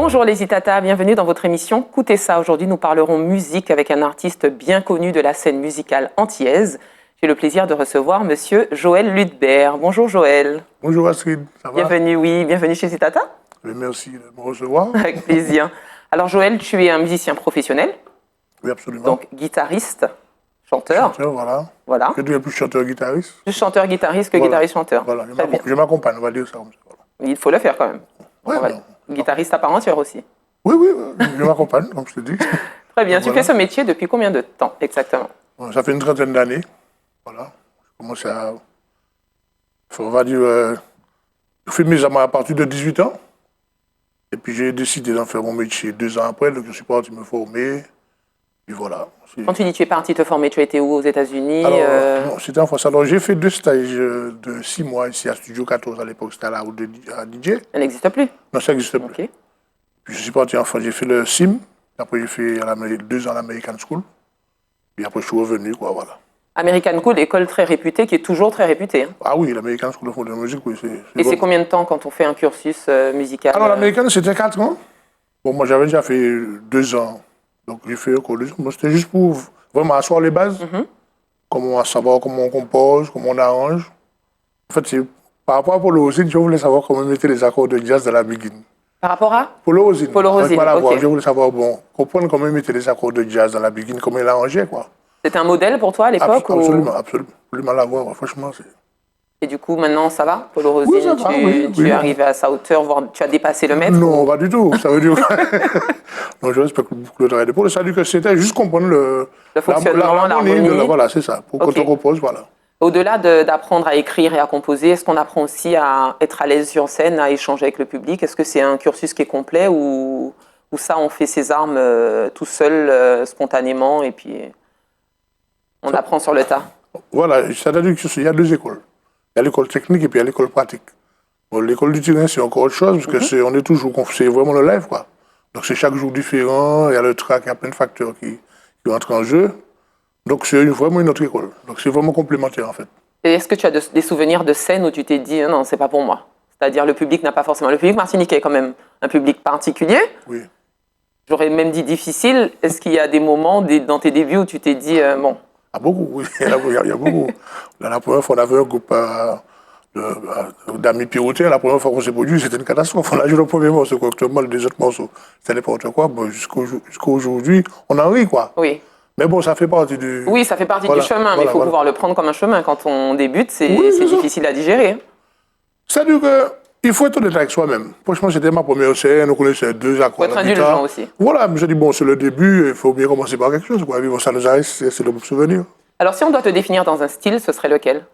Bonjour les Itata, bienvenue dans votre émission Coutez ça. Aujourd'hui, nous parlerons musique avec un artiste bien connu de la scène musicale antillaise. J'ai le plaisir de recevoir Monsieur Joël Ludbert. Bonjour Joël. Bonjour Astrid, ça va? Bienvenue, oui, bienvenue chez Itata. Merci de me recevoir. Avec plaisir. Alors Joël, tu es un musicien professionnel. Oui, absolument. Donc guitariste, chanteur. Chanteur, voilà. Voilà. Je deviens plus chanteur-guitariste. Plus chanteur-guitariste que Voilà. guitariste-chanteur. Voilà, Très bien. je m'accompagne, on va dire ça comme ça. Voilà. Il faut le faire quand même. Ouais, On va- non. Guitariste à part entière aussi. Oui, je m'accompagne, comme je te dis. Très bien. Donc, Tu voilà. fais ce métier depuis combien de temps exactement? Bon, ça fait une trentaine d'années. Voilà. Je commence à. On va dire. Je fais mes amas à partir de 18 ans. Et puis j'ai décidé d'en faire mon métier 2 ans après, donc je suis parti me former. Et voilà. Quand tu dis tu es parti te former, tu as été où aux États-Unis? Alors, non, c'était en France. Alors, j'ai fait 2 stages de 6 mois ici à Studio 14 à l'époque. C'était à la route de à DJ. Elle n'existe plus. Non, ça n'existe plus. Ok. Puis je suis parti en France, j'ai fait le SIM. Après, j'ai fait 2 ans à l'American School. Puis après, je suis revenu, quoi, voilà. American School, école très réputée, qui est toujours très réputée. Hein. Ah oui, l'American School of Modern Music, oui. Et c'est combien de temps quand on fait un cursus musical? Alors, l'American, c'était 4 ans. Bon, moi, j'avais déjà fait 2 ans. Donc, j'ai fait encore 2 ans. Moi, c'était juste pour vraiment asseoir les bases. Comment savoir comment on compose, comment on arrange. En fait, c'est par rapport à Polo Rosine, je voulais savoir comment mettre les accords de jazz dans la begin. Par rapport à Polo Rosine. Polo Rosine, Avec Malavoie, ok. je voulais savoir, bon, comprendre comment mettre les accords de jazz dans la begin, comment il arrangeait, quoi. C'était un modèle pour toi à l'époque ou... Absolument. Absolument la voix, franchement, c'est... Et du coup, maintenant, ça va? Polo Rosine, Oui, ça va, tu oui. es arrivé à sa hauteur, voire tu as dépassé le maître? Non, pas du tout. Ça veut dire... non, je respecte beaucoup le travail de Paul. Ça veut dire que c'était juste comprendre Le fonctionnement, l'harmonie. Voilà, c'est ça. Pour Ok. quand on compose, voilà. Au-delà d'apprendre à écrire et à composer, est-ce qu'on apprend aussi à être à l'aise sur scène, à échanger avec le public? Est-ce que c'est un cursus qui est complet ou ça, on fait ses armes tout seul, spontanément, et puis on apprend sur le tas? Voilà, c'est-à-dire qu'il y a 2 écoles. Il y a l'école technique et puis il y a l'école pratique. Bon, l'école du terrain, c'est encore autre chose, parce que on est toujours... C'est vraiment le live, quoi. Donc c'est chaque jour différent, il y a le track, il y a plein de facteurs qui entrent en jeu. Donc c'est vraiment une autre école. Donc c'est vraiment complémentaire, en fait. Et est-ce que tu as des souvenirs de scène où tu t'es dit non, c'est pas pour moi? C'est-à-dire le public n'a pas forcément... Le public martiniquais est quand même un public particulier. Oui. J'aurais même dit difficile. Est-ce qu'il y a des moments dans tes débuts où tu t'es dit bon? Ah, beaucoup, oui. Il y a beaucoup. La première fois, on avait un groupe d'amis pirotés. La première fois qu'on s'est produit, c'était une catastrophe. On a joué le premier morceau correctement, les 2 autres morceaux, c'était n'importe quoi. Bon, jusqu'à aujourd'hui, on en rit, quoi. Oui. Mais bon, ça fait partie du... Oui, ça fait partie Voilà, du chemin, mais il voilà, faut voilà. pouvoir le prendre comme un chemin. Quand on débute, c'est Oui, c'est ça. difficile à digérer. C'est-à-dire qu'il faut être honnête avec soi-même. Franchement, c'était ma première scène, on connaissait 2 accords. Faut être indulgent aussi. Voilà, mais j'ai dit, bon, c'est le début, il faut bien commencer par quelque chose, quoi. Et puis, bon, ça nous arrive, c'est le bon souvenir. Alors, si on doit te définir dans un style, ce serait lequel?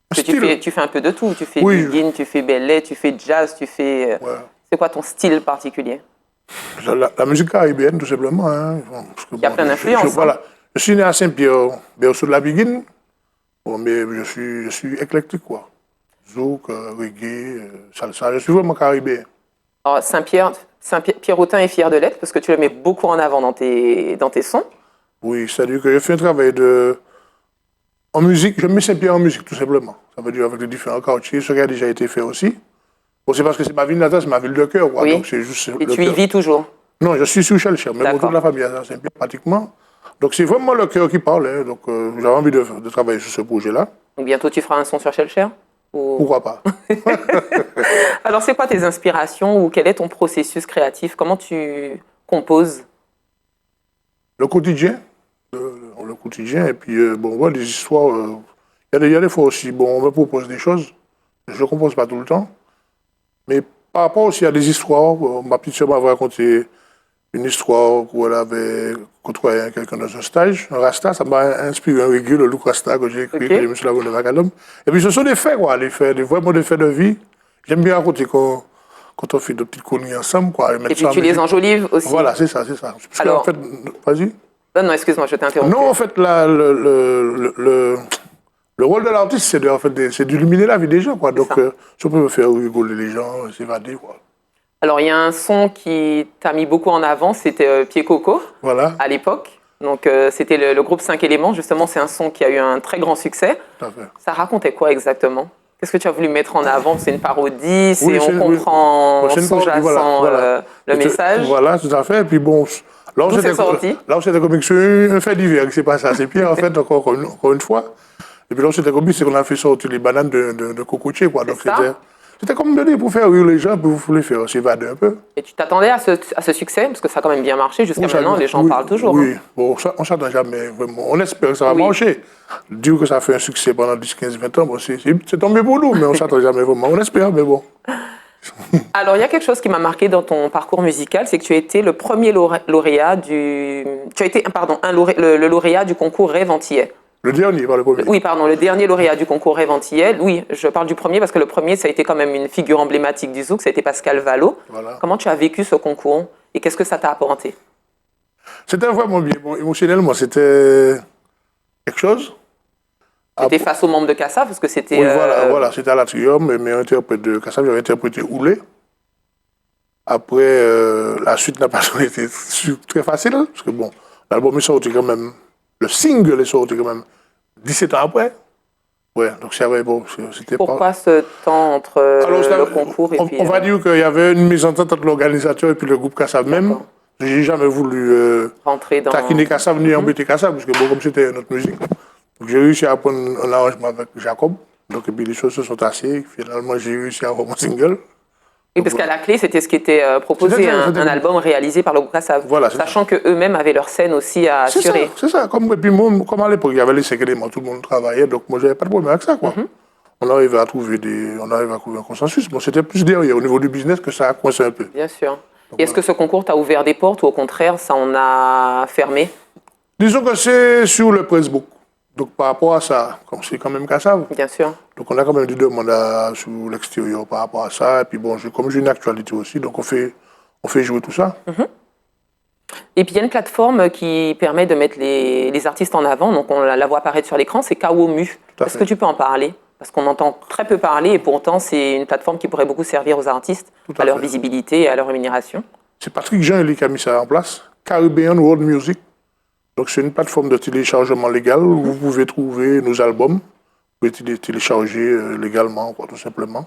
Parce que Style. tu fais un peu de tout. Tu fais Oui. begin, tu fais ballet, tu fais jazz, tu fais... Ouais. C'est quoi ton style particulier? La musique caribéenne, tout simplement. Hein. Bon, parce que, Il y a plein d'influences, hein. Voilà. Je suis né à Saint-Pierre, bien au sud de la Biguine. Bon, mais je suis éclectique, quoi. Zouk, reggae, salsa. Je suis vraiment caribéen. Alors, Pierrotin est fier de l'être parce que tu le mets beaucoup en avant dans tes sons. Oui, c'est-à-dire que je fais un travail en musique. Je mets Saint-Pierre en musique, tout simplement. Ça veut dire avec les différents quartiers, ce qui a déjà été fait aussi. Bon, c'est parce que c'est ma ville natale, c'est ma ville de cœur, quoi. Oui. Donc c'est juste Et le tu y cœur. vis toujours. Non, je suis sur Chelcher, mais bon, D'accord. toute la famille est à Saint-Pierre, pratiquement. Donc c'est vraiment le cœur qui parle. Hein. Donc j'avais envie de travailler sur ce projet-là. Donc, bientôt, tu feras un son sur Shelcher ou... Pourquoi pas? Alors, c'est quoi tes inspirations ou quel est ton processus créatif? Comment tu composes? Le quotidien. Le quotidien. Et puis, bon, voilà, des histoires. Il y a des fois aussi, bon, on me propose des choses. Je ne compose pas tout le temps. Mais par rapport aussi à des histoires, ma petite soeur m'avait raconté une histoire où elle avait côtoyé quelqu'un dans un stage, un rasta. Ça m'a inspiré un reggae, le look rasta que j'ai écrit, Ok. que je me suis lavé de Vacadom. Et puis, ce sont des faits, quoi, vraiment des faits de vie. J'aime bien raconter quand on fait de petites conneries ensemble, quoi. Et puis, tu les enjolives aussi. Voilà, c'est ça, c'est ça. Parce Alors- qu'en fait, vas-y. Non, excuse-moi, je t'ai interrompu. Non, en fait, le rôle de l'artiste, c'est d'illuminer la vie des gens, quoi. Donc, ça. si on peut faire rigoler les gens, s'évader, quoi. Alors, il y a un son qui t'a mis beaucoup en avant, c'était Pied Coco, Voilà, à l'époque. Donc, c'était le groupe 5 éléments. Justement, c'est un son qui a eu un très grand succès. tout à fait. Ça racontait quoi exactement? Qu'est-ce que tu as voulu mettre en avant? C'est une parodie, Oui, on comprend sous-jacent voilà. le message. Voilà, tout à fait. Et puis bon, là où c'était comique, c'est un fait divers, c'est pas ça. C'est pire, en fait, encore une fois. Et puis là où c'était comique, c'est qu'on a fait sortir les bananes de cocotier, quoi. Donc c'était comme donné pour faire rire les gens, pour vous les faire s'évader un peu. Et tu t'attendais à ce succès? Parce que ça a quand même bien marché jusqu'à maintenant, les gens en parlent toujours. Oui, hein. bon, ça, on ne s'attend jamais vraiment. On espère que ça va marcher. Dire que ça fait un succès pendant 10, 15, 20 ans, bon, c'est tombé pour nous, mais on ne s'attend jamais vraiment. On espère, mais bon. Alors, il y a quelque chose qui m'a marqué dans ton parcours musical, c'est que tu as été le premier lauréat du... Tu as été, pardon, le lauréat du concours Rêve Antillais. Le dernier, pas le premier. Oui, pardon, le dernier lauréat du concours Rêve Antillais. Oui, je parle du premier parce que le premier, ça a été quand même une figure emblématique du zouk, ça a été Pascal Vallot. Voilà. Comment tu as vécu ce concours et qu'est-ce que ça t'a apporté? C'était vraiment bien. Bon, émotionnellement, c'était quelque chose. C'était face aux membres de Kassav parce que c'était... Oui, voilà, c'était à l'Atrium, mais interprète de Kassav, j'avais interprété Oulé. Après, la suite n'a pas été très facile, parce que bon, l'album est sorti quand même, le single est sorti quand même 17 ans après. Ouais, donc c'était pas... Pourquoi ce temps entre le concours et puis... On va dire qu'il y avait une mésentente entre l'organisateur et puis le groupe Kassav même. J'ai jamais voulu taquiner Kassav ni embêter Kassav, parce que bon, comme c'était notre musique. Donc j'ai réussi à prendre un arrangement avec Jacob. Donc et puis les choses se sont tassées. Finalement, j'ai réussi à avoir mon single. Oui, parce qu'à la clé, c'était ce qui était proposé, un album réalisé par le groupe Kassav. Voilà, sachant qu'eux-mêmes avaient leur scène aussi à assurer. C'est ça. Comme à l'époque, il y avait les 5 éléments, tout le monde travaillait, donc moi, j'avais pas de problème avec ça, quoi. On arrivait à trouver un consensus. Bon, c'était plus derrière, au niveau du business, que ça a coincé un peu. Bien sûr. Et est-ce que ce concours t'a ouvert des portes ou au contraire, ça en a fermé? Disons que c'est sur le Facebook. Donc par rapport à ça, comme c'est quand même Kassav. Bien sûr. Donc on a quand même des demandes sur l'extérieur par rapport à ça. Et puis bon, comme j'ai une actualité aussi, donc on fait jouer tout ça. Et puis il y a une plateforme qui permet de mettre les artistes en avant. Donc on la voit apparaître sur l'écran, c'est Kawomu. Est-ce que tu peux en parler? Parce qu'on entend très peu parler et pourtant c'est une plateforme qui pourrait beaucoup servir aux artistes, à leur visibilité et à leur rémunération. C'est Patrick Jean qui a mis ça en place. Caribbean World Music. Donc c'est une plateforme de téléchargement légal où vous pouvez trouver nos albums. Vous pouvez télécharger légalement, quoi, tout simplement.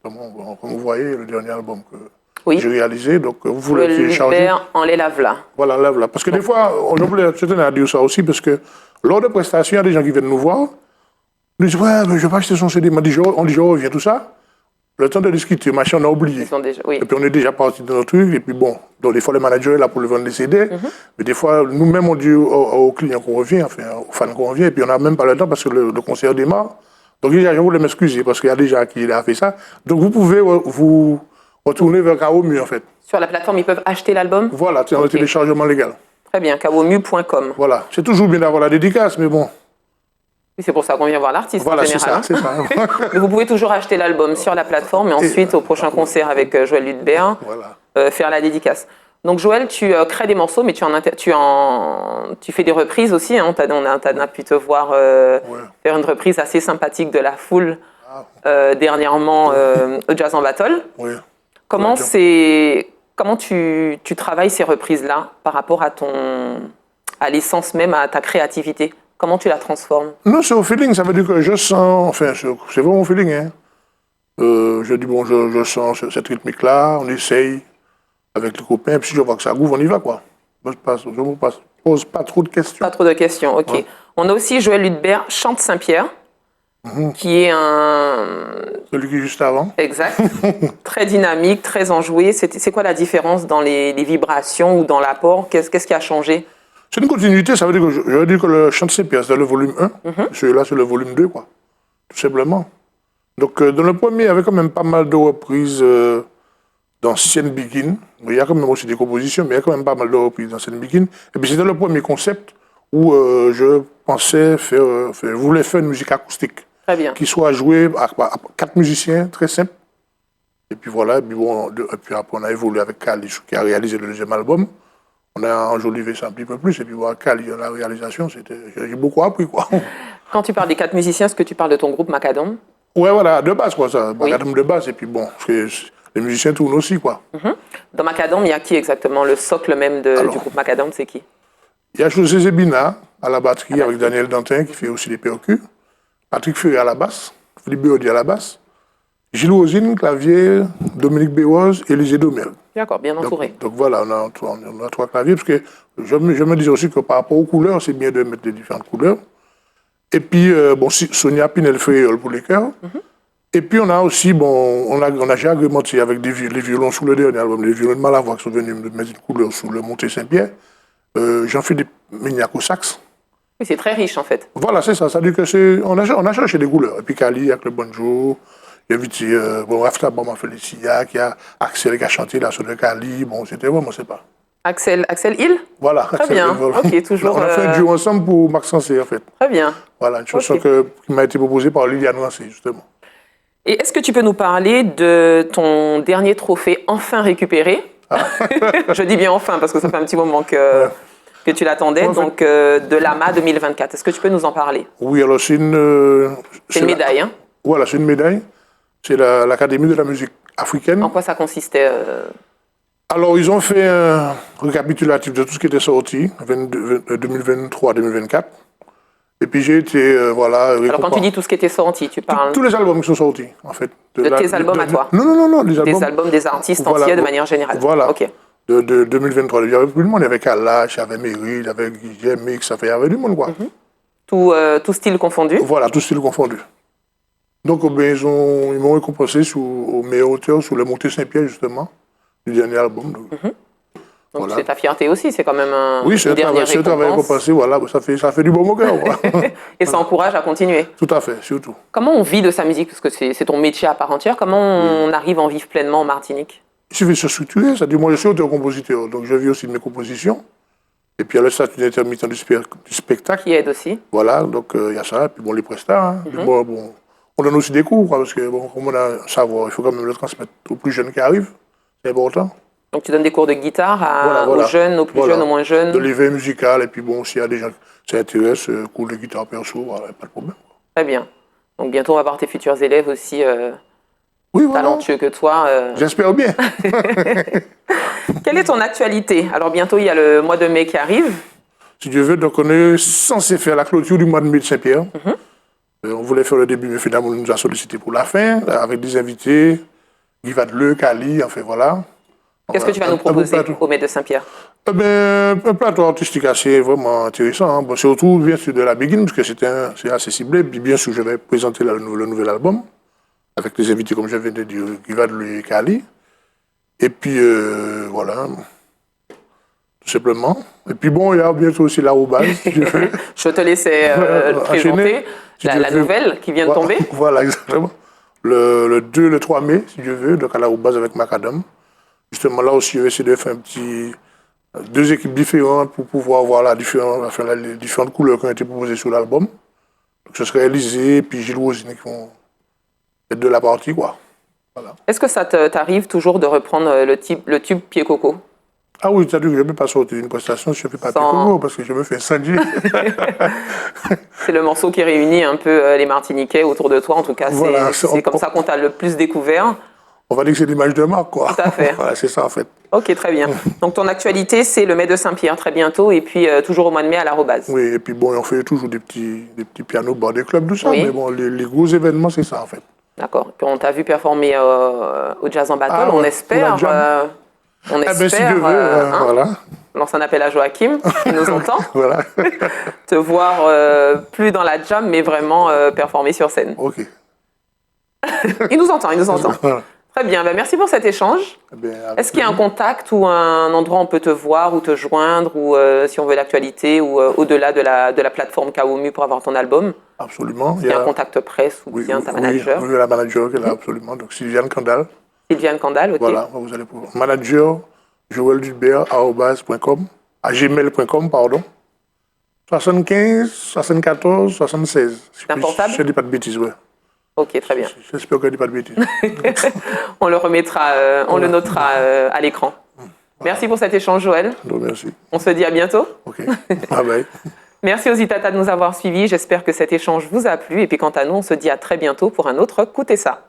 Comme vous voyez, le dernier album que j'ai réalisé, donc vous voulez le télécharger. En les lave là. Voilà, lave là. Parce que des fois, je tenais à dire ça aussi, parce que lors de prestations, il y a des gens qui viennent nous voir. Ils disent, ouais, mais je vais pas acheter son CD. On dit, je reviens, tout ça. Le temps de discuter, machin, on a oublié. Et puis on est déjà parti de notre truc. Et puis bon, donc des fois le manager est là pour le vendre les CD. Mais des fois, nous-mêmes, on dit aux clients qu'on revient, enfin aux fans qu'on revient. Et puis on n'a même pas le temps parce que le concert démarre. Donc déjà, je voulais m'excuser parce qu'il y a déjà qui a fait ça. Donc vous pouvez vous retourner vers Kawomu en fait. Sur la plateforme, ils peuvent acheter l'album? Voilà, c'est un téléchargement légal. Très bien, kawomu.com. Voilà, c'est toujours bien d'avoir la dédicace, mais bon. C'est pour ça qu'on vient voir l'artiste en général. C'est ça. Mais vous pouvez toujours acheter l'album sur la plateforme et ensuite, au prochain concert avec Joël Ludbert, faire la dédicace. Donc Joël, tu crées des morceaux, mais tu fais des reprises aussi. Hein. On a pu te voir faire une reprise assez sympathique de La Foule dernièrement au Jazz en Battle. Oui. Comment tu travailles ces reprises-là par rapport à l'essence même, à ta créativité? Comment tu la transformes? Non, c'est au feeling, ça veut dire que je sens, enfin, c'est vraiment au feeling. Hein. Je dis, bon, je sens cette rythmique-là, on essaye avec les copains, puis si je vois que ça groove, on y va, quoi. Je ne me pose pas trop de questions. Pas trop de questions, ok. Ouais. On a aussi Joël Ludbert, Chante Saint-Pierre, qui est celui qui est juste avant. Exact. Très dynamique, très enjoué. C'est quoi la différence dans les vibrations ou dans l'apport? Qu'est-ce qui a changé? C'est une continuité, ça veut dire que je veux dire que le Chant de Saint-Pierre, c'est le volume 1, celui-là, c'est le volume 2, quoi. Tout simplement. Donc, dans le premier, il y avait quand même pas mal de reprises d'anciennes Begin. Il y a quand même aussi des compositions, mais il y a quand même pas mal de reprises d'anciennes Begin. Et puis, c'était le premier concept où je pensais voulais faire une musique acoustique. Très bien. Qui soit jouée à 4 musiciens, très simple. Et puis voilà, et puis après, on a évolué avec Kali, qui a réalisé le deuxième album. On a enjolivé ça un petit peu plus, et puis voir Kali, la réalisation, j'ai beaucoup appris, quoi. Quand tu parles des 4 musiciens, est-ce que tu parles de ton groupe Macadam? Ouais, voilà, de base, quoi, ça. Oui. Macadam de base, et puis bon, les musiciens tournent aussi, quoi. Dans Macadam, il y a qui exactement? Le socle même du groupe Macadam, c'est qui? Il y a José Zebina à la batterie avec Daniel Dantin, qui fait aussi les percus. Patrick Fury à la basse, Philippe Béaudy à la basse, Gilles Rosine, clavier, Dominique Béroz et Élisée Domel. D'accord, bien entouré. Donc voilà, on a 3 claviers, parce que je me disais aussi que par rapport aux couleurs, c'est bien de mettre des différentes couleurs. Et puis, Sonia Pinel-Fréol pour les chœurs. Et puis, on a aussi, on a déjà agrémenté avec les violons sous le dernier album, les violons de Malavoie qui sont venus me mettre une couleur sous le Monté Saint-Pierre. Jean-Philippe Mignac au sax. Oui, c'est très riche en fait. Voilà, c'est ça. Ça veut dire que on a cherché des couleurs. Et puis, Kali avec le banjo. Il y a invité, Rafta Bama Félicia, il y a Axel qui a chanté la sur le Kali. Bon, c'était vraiment sympa. Axel Hill. Voilà. Très bien. Voilà. Ok, toujours. On a fait un duo ensemble pour Max Sensé, en fait. Très bien. Voilà, une chanson qui m'a été proposée par Liliane Rancé, justement. Et est-ce que tu peux nous parler de ton dernier trophée enfin récupéré? Je dis bien enfin parce que ça fait un petit moment que tu l'attendais, donc de l'AMA 2024. Est-ce que tu peux nous en parler? Oui, alors c'est une médaille, hein? Voilà, c'est une médaille. C'est l'Académie de la musique africaine. En quoi ça consistait Alors, ils ont fait un récapitulatif de tout ce qui était sorti, 2023-2024. Et puis j'ai été, Alors quand tu dis tout ce qui était sorti, tu parles... Tous les albums qui sont sortis, en fait. De tes albums à toi? Non, les albums... Des albums des artistes entiers de manière générale? Voilà. Ok. De 2023. Il y avait plus de monde, il y avait Kalash, il y avait Meryl, il y avait Guillaume Mix, il y avait du monde, quoi. Tout style confondu? Voilà, tout style confondu. Donc, ils m'ont récompensé au meilleur auteur sur le Monté Saint-Pierre, justement, du dernier album. Donc c'est ta fierté aussi, c'est quand même un dernier récompense. Oui, c'est un travail récompensé, voilà, ça fait du bon au cœur. Et ça encourage à continuer. Tout à fait, surtout. Comment on vit de sa musique? Parce que c'est ton métier à part entière. Comment on arrive à en vivre pleinement en Martinique? Il suffit de se structurer, c'est-à-dire moi je suis auteur-compositeur, donc je vis aussi de mes compositions. Et puis il y a le statut d'intermittent du spectacle. Qui aide aussi. Voilà, donc il y a ça, et puis les prestats. Hein. Puis on donne aussi des cours, quoi, parce que comme on a un savoir, il faut quand même le transmettre aux plus jeunes qui arrivent, c'est important. Donc tu donnes des cours de guitare aux jeunes, aux plus jeunes, aux moins jeunes. De l'éveil musical, et puis s'il y a des gens qui s'intéressent, cours de guitare perso, voilà, pas de problème. Très bien. Donc bientôt on va voir tes futurs élèves aussi talentueux que toi. J'espère bien. Quelle est ton actualité? Alors bientôt il y a le mois de mai qui arrive. Si Dieu veut, donc on est censé faire la clôture du mois de mai de Saint-Pierre. On voulait faire le début, mais finalement on nous a sollicité pour la fin, avec des invités, Guy Vadleux, Kali, enfin voilà. Qu'est-ce que tu vas nous proposer au mai de Saint-Pierre? Un plateau artistique assez vraiment intéressant. Hein. Surtout, bien sûr, de la Begin, parce que c'est assez ciblé. Puis, bien sûr, je vais présenter le nouvel album, avec les invités, comme je viens de dire, Guy Vadleux et Kali. Et puis, voilà, tout simplement. Et puis, il y a bientôt aussi l'Arobase. Je te laissais présenter la nouvelle qui vient de tomber. Voilà, exactement. Le 2, le 3 mai, si Dieu veut, donc à l'Arobase avec Macadam. Justement, là aussi, je vais essayer de faire deux équipes différentes pour pouvoir voir les différentes couleurs qui ont été proposées sur l'album. Donc, ce serait Élisée et puis Gilles Rosine qui vont être de la partie, quoi. Voilà. Est-ce que ça t'arrive toujours de reprendre le tube Pied Coco? Ah oui, c'est-à-dire que je ne peux pas sortir une prestation si je ne fais pas Pied Coco, parce que je me fais incendier. C'est le morceau qui réunit un peu les Martiniquais autour de toi, en tout cas. Voilà, c'est comme ça qu'on t'a le plus découvert. On va dire que c'est l'image de marque, quoi. Tout à fait. Voilà, c'est ça, en fait. Ok, très bien. Donc, ton actualité, c'est le mai de Saint-Pierre, très bientôt, et puis toujours au mois de mai à l'Arobase. Oui, et puis on fait toujours des petits pianos bord des clubs, tout ça, oui. Mais les gros événements, c'est ça, en fait. D'accord. Puis on t'a vu performer au Jazz en Battle, on espère. On espère. Si Dieu veut, voilà. On lance un appel à Joachim, qui nous entend. Voilà. Te voir plus dans la jam, mais vraiment performer sur scène. Ok. Il nous entend. Voilà. Très bien, merci pour cet échange. Est-ce qu'il y a un contact ou un endroit où on peut te voir ou te joindre, ou si on veut l'actualité, ou au-delà de la plateforme Kaomu pour avoir ton album? Absolument. Il y a un contact presse ou bien ta manager? Oui, la manager qui est là, absolument. Donc Sylviane Candal. Sylviane Candal, ok. Voilà, vous allez pouvoir. Manager, joeldulbert@gmail.com, pardon. 75, 74, 76. C'est un portable? Je ne dis pas de bêtises, ouais. Ok, très bien. J'espère que je ne dis pas de bêtises. On le remettra, on le notera à l'écran. Merci pour cet échange, Joël. Non, merci. On se dit à bientôt. Ok, bye bye. Merci aux Itata de nous avoir suivis. J'espère que cet échange vous a plu. Et puis quant à nous, on se dit à très bientôt pour un autre Coutez ça.